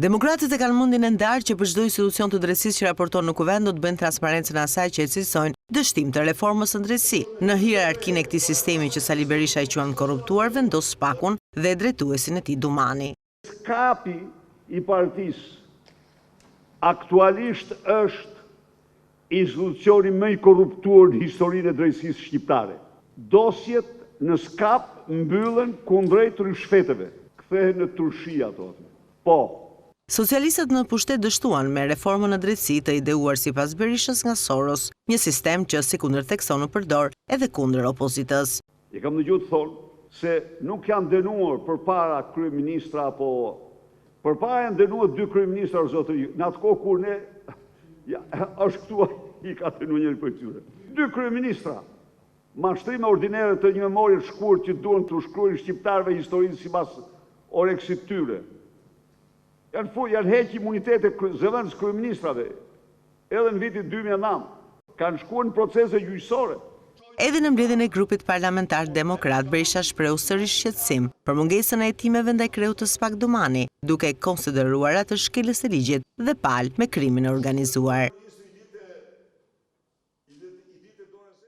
Demokratët e kanë mundin e ndarë që për çdo institucion të drejtësisë që raporton në kuvend do të bëjnë transparencën e asaj që e cilësojnë dështim të reformës së drejtësi. Në hierarkinë e këtij sistemi që Sali Berisha i quan korruptuar vendos Spakun dhe drejtuesin e tij Dumani. Kapi i partisë aktualisht është institucioni më i korruptuar në historinë e drejtësisë shqiptare. Dosjet në skap mbyllen kundrejt rishfeteve. Kthehen në turshi ato. Po. Socialistët në pushtet dështuan me reformën në drejtësi të ideuar sipas Berishës nga Soros, një sistem që si kundërthekson u përdor edhe kundër opozitës. E kam dëgjuar thonë se nuk janë dënuar përpara kryeministra apo përpara janë dënuar dy kryeministra zotëri. Në atë kohë kur ne është këtu i ka dënuar njëri prej tyre. Dy kryeministra. Mashtrime ordinare të një memorie të shkurt që duan të shkruajnë shqiptarëve historinë sipas oreksit tyre. Janë heq imunitetet zëvendës kryeministrave, edhe në vitin 2009, kanë shkuar në procese gjyqësore. Edhe në mbledhjen e grupit parlamentar demokrat, Berisha shprehu sërish shqetësim për mungesën e hetimeve ndaj kreut të Spak Dumani, duke konsideruar atë shkelës së ligjit dhe palë me krimin e organizuar.